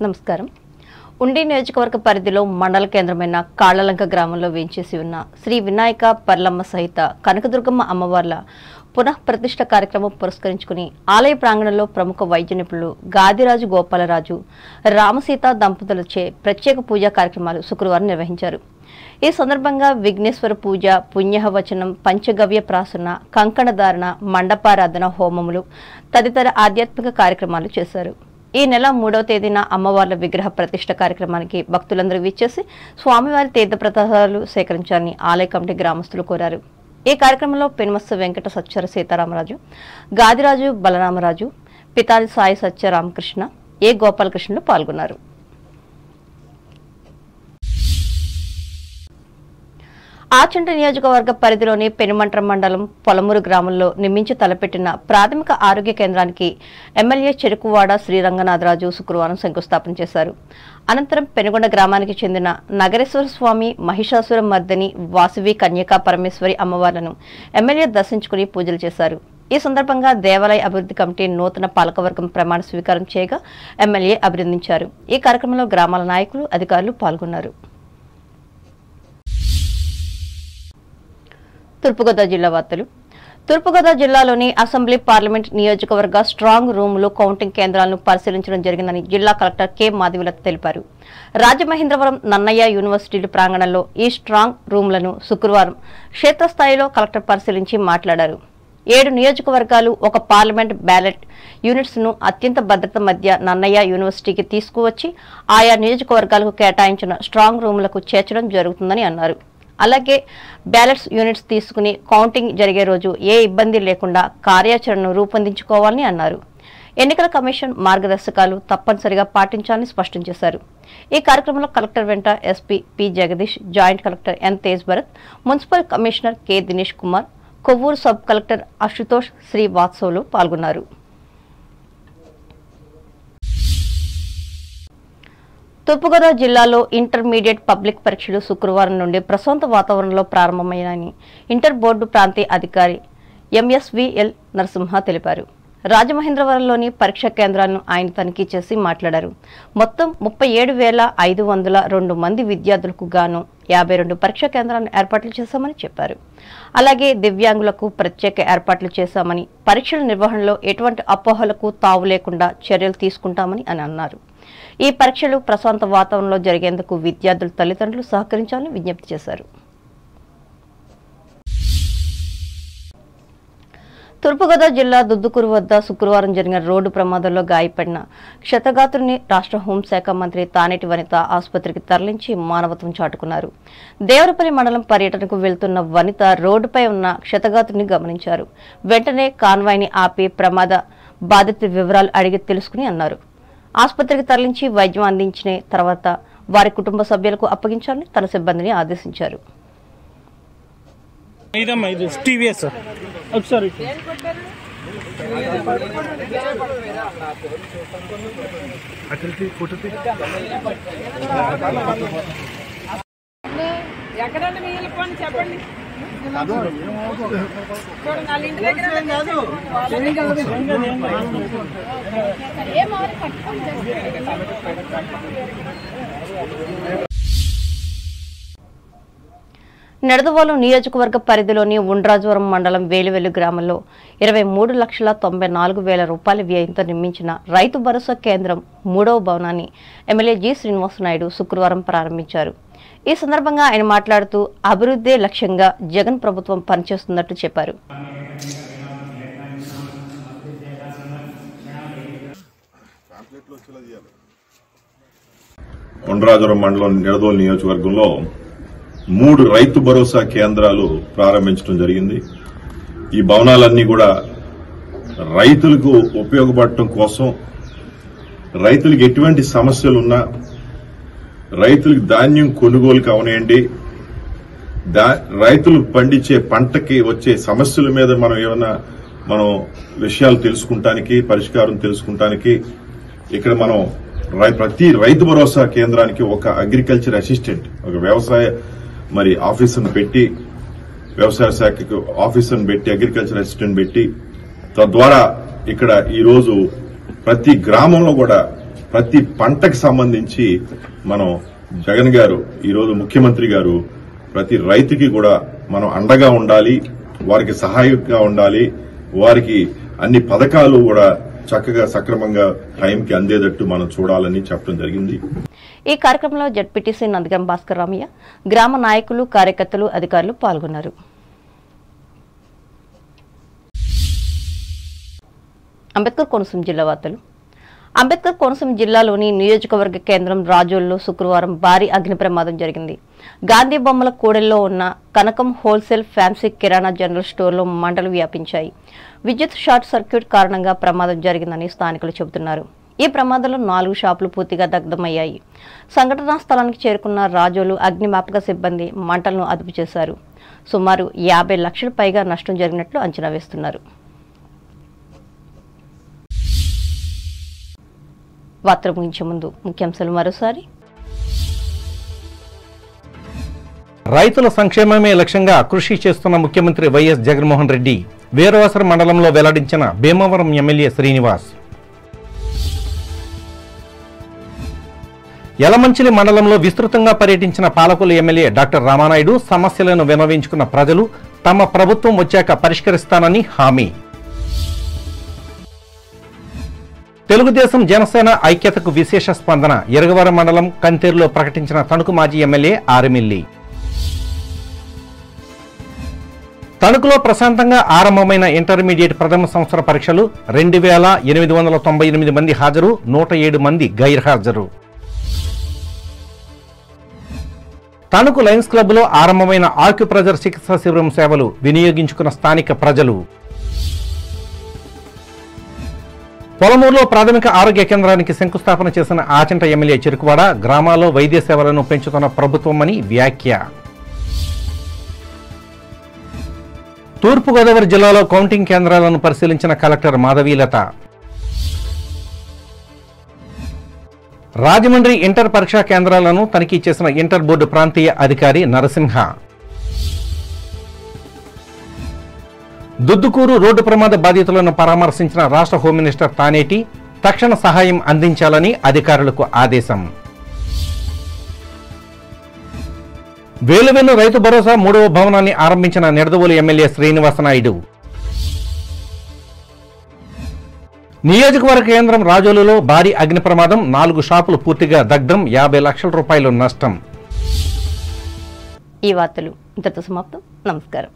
నమస్కారం. ఉండి నియోజకవర్గ పరిధిలో మండల కేంద్రమైన కాళ్లలంక గ్రామంలో వేంచేసి ఉన్న శ్రీ వినాయక పర్లమ్మ సహిత కనకదుర్గమ్మ అమ్మవార్ల పునః ప్రతిష్ఠ కార్యక్రమం పురస్కరించుకుని ఆలయ ప్రాంగణంలో ప్రముఖ వైద్య నిపుణులు గాదిరాజు గోపాలరాజు రామసీత దంపతులచే ప్రత్యేక పూజా కార్యక్రమాలు శుక్రవారం నిర్వహించారు. ఈ సందర్భంగా విఘ్నేశ్వర పూజ, పుణ్యవచనం, పంచగవ్య ప్రాసన, కంకణధారణ, మండపారాధన, హోమములు తదితర ఆధ్యాత్మిక కార్యక్రమాలు చేశారు. ఈ నెల 3వ తేదీన అమ్మవార్ల విగ్రహ ప్రతిష్ఠ కార్యక్రమానికి భక్తులందరూ విచ్చేసి స్వామివారి తీర్థప్రసాదాలు సేకరించాలని ఆలయ కమిటీ గ్రామస్తులు కోరారు. ఈ కార్యక్రమంలో పెనుమస్సు వెంకట సత్యర సీతారామరాజు, గాదిరాజు బలరామరాజు, పితాది సాయి సత్య రామకృష్ణ, ఏ గోపాలకృష్ణలు పాల్గొన్నారు. ఆచంట నియోజకవర్గ పరిధిలోని పెనుమంట్ర మండలం పొలమూరు గ్రామంలో నిర్మించి తలపెట్టిన ప్రాథమిక ఆరోగ్య కేంద్రానికి ఎమ్మెల్యే చెరుకువాడ శ్రీరంగనాథరాజు శుక్రవారం శంకుస్థాపన చేశారు. అనంతరం పెనుగొండ గ్రామానికి చెందిన నగరేశ్వర స్వామి, మహిషాసుర మర్దిని, వాసవి కన్యకా పరమేశ్వరి అమ్మవార్లను ఎమ్మెల్యే దర్శించుకుని పూజలు చేశారు. ఈ సందర్భంగా దేవాలయ అభివృద్ధి కమిటీ నూతన పాలకవర్గం ప్రమాణ స్వీకారం చేయగా ఎమ్మెల్యే అభినందించారు. ఈ కార్యక్రమంలో గ్రామాల నాయకులు, అధికారులు పాల్గొన్నారు. తూర్పుగోదావరి జిల్లా వార్తలు. తూర్పుగోదావరి జిల్లాలోని అసెంబ్లీ, పార్లమెంట్ నియోజకవర్గ స్ట్రాంగ్ రూములు, కౌంటింగ్ కేంద్రాలను పరిశీలించడం జరిగిందని జిల్లా కలెక్టర్ కె మాధవిలత తెలిపారు. రాజమహేంద్రవరం నన్నయ్య యూనివర్సిటీ ప్రాంగణంలో ఈ స్ట్రాంగ్ రూములను శుక్రవారం క్షేత్రస్థాయిలో కలెక్టర్ పరిశీలించి మాట్లాడారు. 7 నియోజకవర్గాలు, 1 పార్లమెంట్ బ్యాలెట్ యూనిట్స్ ను అత్యంత భద్రత మధ్య నన్నయ్య యూనివర్సిటీకి తీసుకువచ్చి ఆయా నియోజకవర్గాలకు కేటాయించిన స్ట్రాంగ్ రూములకు చేర్చడం జరుగుతుందని అన్నారు. అలాగే బ్యాలెట్స్ యూనిట్స్ తీసుకుని కౌంటింగ్ జరిగే రోజు ఏ ఇబ్బంది లేకుండా కార్యాచరణను రూపొందించుకోవాలని అన్నారు. ఎన్నికల కమిషన్ మార్గదర్శకాలు తప్పనిసరిగా పాటించాలని స్పష్టం చేశారు. ఈ కార్యక్రమంలో కలెక్టర్ వెంట SP P Jagadish, joint collector N Tej Bharath, municipal commissioner K Dinesh Kumar, Kovvur sub collector Ashutosh శ్రీవాత్సవులు పాల్గొన్నారు. తూర్పుగోదావరి జిల్లాలో ఇంటర్మీడియట్ పబ్లిక్ పరీక్షలు శుక్రవారం నుండి ప్రశాంత వాతావరణంలో ప్రారంభమయ్యాయని ఇంటర్ బోర్డు ప్రాంతీయ అధికారి ఎంఎస్విఎల్ నరసింహ తెలిపారు. రాజమహేంద్రవరంలోని పరీక్షా కేంద్రాలను ఆయన తనిఖీ చేసి మాట్లాడారు. మొత్తం 37,502 మంది విద్యార్థులకు గాను 52 పరీక్షా కేంద్రాలను ఏర్పాట్లు చేశామని చెప్పారు. అలాగే దివ్యాంగులకు ప్రత్యేక ఏర్పాట్లు చేశామని, పరీక్షల నిర్వహణలో ఎటువంటి అపోహలకు తావు లేకుండా చర్యలు తీసుకుంటామని అన్నారు. ఈ పరీక్షలు ప్రశాంత వాతావరణంలో జరిగేందుకు విద్యార్థుల తల్లిదండ్రులు సహకరించాలని విజ్ఞప్తి చేశారు. తూర్పుగోదావరి జిల్లా దుద్దుకూరు వద్ద శుక్రవారం జరిగిన రోడ్డు ప్రమాదంలో గాయపడిన క్షతగాత్రుని రాష్ట్ర హోంశాఖ మంత్రి తానేటి వనిత ఆసుపత్రికి తరలించి మానవత్వం చాటుకున్నారు. దేవరపల్లి మండలం పర్యటనకు వెళ్తున్న వనిత రోడ్డుపై ఉన్న క్షతగాత్రుని గమనించారు. వెంటనే కాన్వాయ్ని ఆపి ప్రమాద బాధితుల వివరాలు అడిగి తెలుసుకుని అన్నారు. ఆసుపత్రికి తరలించి వైద్యం అందించిన తర్వాత వారి కుటుంబ సభ్యులకు అప్పగించాలని తన సిబ్బందిని ఆదేశించారు. నిడదవోలు నియోజకవర్గ పరిధిలోని ఉండ్రాజవరం మండలం వేలివెల్లు గ్రామంలో 23,94,000 రూపాయల వ్యయంతో నిర్మించిన రైతు భరోసా కేంద్రం 3వ భవనాన్ని ఎమ్మెల్యే జి శ్రీనివాసనాయుడు శుక్రవారం ప్రారంభించారు. ఈ సందర్భంగా ఆయన మాట్లాడుతూ అభివృద్ధే లక్ష్యంగా జగన్ ప్రభుత్వం పనిచేస్తున్నట్టు చెప్పారు. ఉండ్రాజవరం మండలం నిడదవోలు నియోజకవర్గంలో 3 రైతు భరోసా కేంద్రాలు ప్రారంభించడం జరిగింది. ఈ భవనాలన్నీ కూడా రైతులకు ఉపయోగపడటం కోసం, రైతులకు ఎటువంటి సమస్యలున్నా, రైతులకు ధాన్యం కొనుగోలు కావనియండి, రైతులు పండించే పంటకి వచ్చే సమస్యల మీద మనం విషయాలు తెలుసుకుంటానికి, పరిష్కారం తెలుసుకుంటానికి ఇక్కడ మనం ప్రతి రైతు భరోసా కేంద్రానికి ఒక అగ్రికల్చర్ అసిస్టెంట్, ఒక వ్యవసాయ ఆఫీసర్ను పెట్టి, వ్యవసాయ శాఖకు ఆఫీసర్ను పెట్టి, అగ్రికల్చర్ అసిస్టెంట్ పెట్టి, తద్వారా ఇక్కడ ఈ రోజు ప్రతి గ్రామంలో కూడా ప్రతి పంటకు సంబంధించి మనం జగన్ గారు ఈరోజు ముఖ్యమంత్రి గారు ప్రతి రైతుకి కూడా మనం అండగా ఉండాలి, వారికి సహాయంగా ఉండాలి, వారికి అన్ని పథకాలు కూడా చక్కగా సక్రమంగా టైంకి అందేటట్టు మనం చూడాలని చెప్పడం జరిగింది. ఈ కార్యక్రమంలో జడ్పీటీసీ నందిగం భాస్కర్ రామయ్య, గ్రామ నాయకులు, కార్యకర్తలు, అధికారులు పాల్గొన్నారు. అంబేద్కర్ కోనసీమ జిల్లా వార్తలు. అంబేద్కర్ కోనసీమ జిల్లాలోని నియోజకవర్గ కేంద్రం రాజోల్లో శుక్రవారం భారీ అగ్ని ప్రమాదం జరిగింది. గాంధీ బొమ్మల కూడలిలో ఉన్న కనకం హోల్సేల్ ఫ్యాన్సీ కిరాణా జనరల్ స్టోర్లో మంటలు వ్యాపించాయి. విద్యుత్ షార్ట్ సర్క్యూట్ కారణంగా ప్రమాదం జరిగిందని స్థానికులు చెబుతున్నారు. ఈ ప్రమాదంలో 4 షాపులు పూర్తిగా దగ్ధమయ్యాయి. సంఘటనా స్థలానికి చేరుకున్న రాజోలు అగ్నిమాపక సిబ్బంది మంటలను అదుపు చేశారు. సుమారు 50 లక్షల పైగా నష్టం జరిగినట్లు అంచనా వేస్తున్నారు. వార్తలు ముగించే ముందు ముఖ్యాంశాలు మరోసారి. రైతుల సంక్షేమమే లక్ష్యంగా కృషి చేస్తున్న ముఖ్యమంత్రి వైఎస్ జగన్మోహన్ రెడ్డి వీరవాసర మండలంలో వెల్లడించిన భీమవరం ఎమ్మెల్యే శ్రీనివాస్. యలమంచిలి మండలంలో విస్తృతంగా పర్యటించిన పాలకొల్లు ఎమ్మెల్యే డాక్టర్ రామానాయుడు సమస్యలను విన్నవించుకున్న ప్రజలు తమ ప్రభుత్వం వచ్చాక పరిష్కరిస్తానని హామీ. తెలుగుదేశం జనసేన ఐక్యతకు విశేష స్పందన. ఎరగవరం మండలం కంతేరులో ప్రకటించిన తణుకు మాజీ ఎమ్మెల్యే ఆరిమిల్లి. తణుకులో ప్రశాంతంగా ఆరంభమైన ఇంటర్మీడియట్ ప్రథమ సంవత్సర పరీక్షలు 2898 మంది హాజరు, 107 మంది గైర్హాజరు. తణుకు లయన్స్ క్లబ్లో ఆరంభమైన ఆక్యుప్రెజర్ చికిత్సా శిబిరం సేవలు వినియోగించుకున్న స్థానిక ప్రజలు. పొలమూరులో ప్రాథమిక ఆరోగ్య కేంద్రానికి శంకుస్థాపన చేసిన ఆచంట ఎమ్మెల్యే చెరుకువాడ. గ్రామాల్లో వైద్య సేవలను పెంచుతున్న ప్రభుత్వమని వ్యాఖ్య. తూర్పుగోదావరి జిల్లాలో కౌంటింగ్ కేంద్రాలను పరిశీలించిన కలెక్టర్ మాధవీలత. రాజమండ్రి ఇంటర్ పరీక్షా కేంద్రాలను తనిఖీ చేసిన ఇంటర్ బోర్డు ప్రాంతీయ అధికారి నరసింహ. దుద్దుకూరు రోడ్డు ప్రమాద బాధితులను పరామర్శించిన రాష్ట్ర హోం మినిస్టర్ తానేటి. తక్షణ సహాయం అందించాలని అధికారులకు ఆదేశం. వేలువెన్ను రైతు భరోసా 3వ భవనాన్ని ఆరంభించిన నిడదవోలు ఎమ్మెల్యే శ్రీనివాసనాయుడు. నియోజకవర్గ కేంద్రం రాజోలులో భారీ అగ్ని ప్రమాదం, 4 షాపులు పూర్తిగా దగ్ధం, 50 లక్షల రూపాయలు నష్టం. ఈ వార్తలు ఇంతటితో సమాప్తం. నమస్కారం.